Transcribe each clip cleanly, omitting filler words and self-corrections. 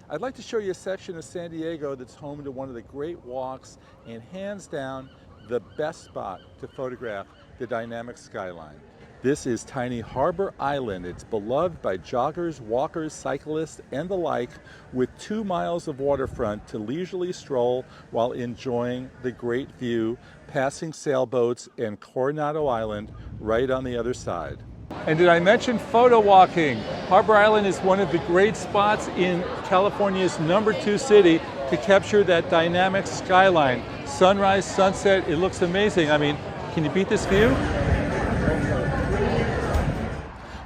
I'd like to show you a section of San Diego that's home to one of the great walks and hands down the best spot to photograph the dynamic skyline. This is tiny Harbor Island. It's beloved by joggers, walkers, cyclists, and the like, with 2 miles of waterfront to leisurely stroll while enjoying the great view, passing sailboats and Coronado Island right on the other side. And did I mention photo walking? Harbor Island is one of the great spots in California's #2 city to capture that dynamic skyline. Sunrise, sunset, it looks amazing. I mean, can you beat this view?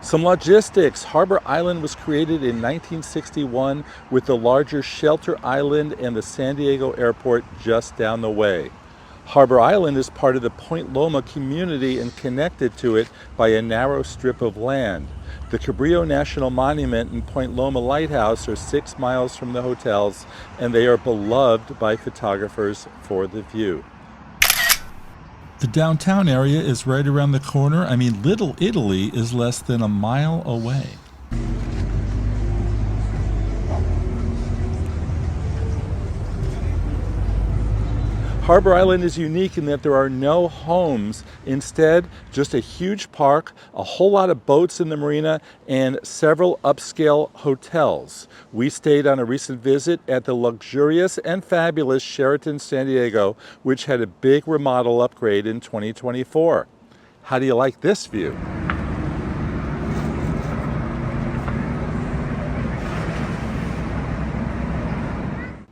Some logistics. Harbor Island was created in 1961 with the larger Shelter Island and the San Diego airport just down the way. Harbor Island is part of the Point Loma community and connected to it by a narrow strip of land. The Cabrillo National Monument and Point Loma Lighthouse are 6 miles from the hotels, and they are beloved by photographers for the view. The downtown area is right around the corner. I mean, Little Italy is less than a mile away. Harbor Island is unique in that there are no homes. Instead, just a huge park, a whole lot of boats in the marina, and several upscale hotels. We stayed on a recent visit at the luxurious and fabulous Sheraton San Diego, which had a big remodel upgrade in 2024. How do you like this view?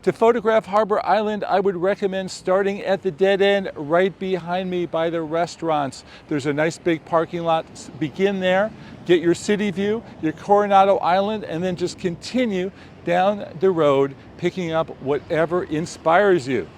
To photograph Harbor Island, I would recommend starting at the dead end right behind me by the restaurants. There's a nice big parking lot. Begin there, get your city view, your Coronado Island, and then just continue down the road, picking up whatever inspires you.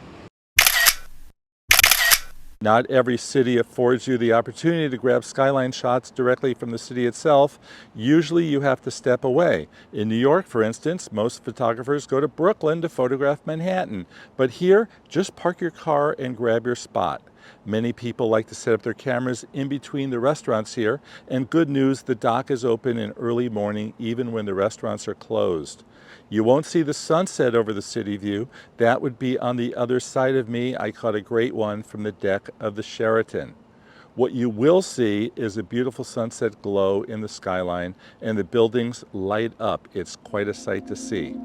Not every city affords you the opportunity to grab skyline shots directly from the city itself. Usually you have to step away. In New York, for instance, most photographers go to Brooklyn to photograph Manhattan. But here, just park your car and grab your spot. Many people like to set up their cameras in between the restaurants here, and good news, the dock is open in early morning even when the restaurants are closed. You won't see the sunset over the city view. That would be on the other side of me. I caught a great one from the deck of the Sheraton. What you will see is a beautiful sunset glow in the skyline, and the buildings light up. It's quite a sight to see.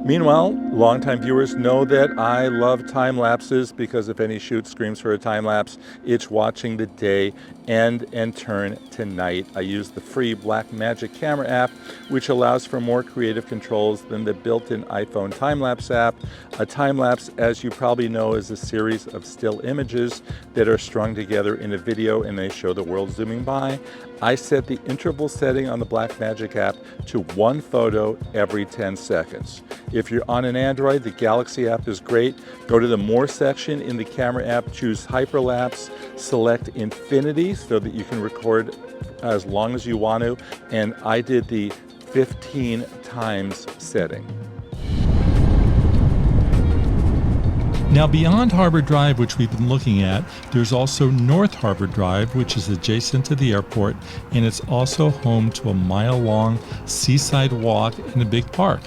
Meanwhile, longtime viewers know that I love time lapses, because if any shoot screams for a time lapse, it's watching the day end and turn to night. I use the free Blackmagic camera app, which allows for more creative controls than the built-in iPhone time-lapse app. A time-lapse, as you probably know, is a series of still images that are strung together in a video, and they show the world zooming by. I set the interval setting on the Blackmagic app to 1 photo every 10 seconds. If you're on an Android, the Galaxy app is great. Go to the More section in the camera app, choose Hyperlapse, select Infinity so that you can record as long as you want to, and I did the 15 times setting. Now, beyond Harbor Drive, which we've been looking at, there's also North Harbor Drive, which is adjacent to the airport, and it's also home to a mile-long seaside walk and a big park.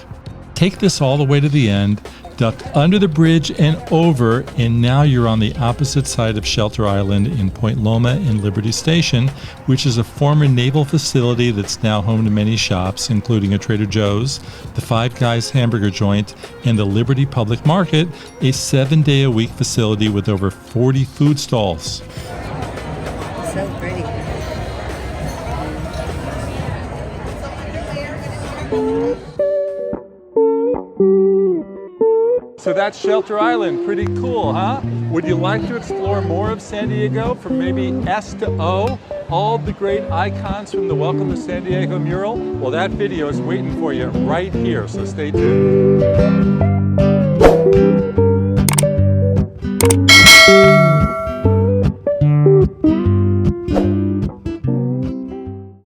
Take this all the way to the end, duck under the bridge and over, and now you're on the opposite side of Shelter Island in Point Loma and Liberty Station, which is a former naval facility that's now home to many shops, including a Trader Joe's, the Five Guys hamburger joint, and the Liberty Public Market, a 7-day-a-week facility with over 40 food stalls. So pretty. So that's Shelter Island. Pretty cool, huh? Would you like to explore more of San Diego, from maybe S to O? All the great icons from the Welcome to San Diego mural? Well, that video is waiting for you right here, so stay tuned.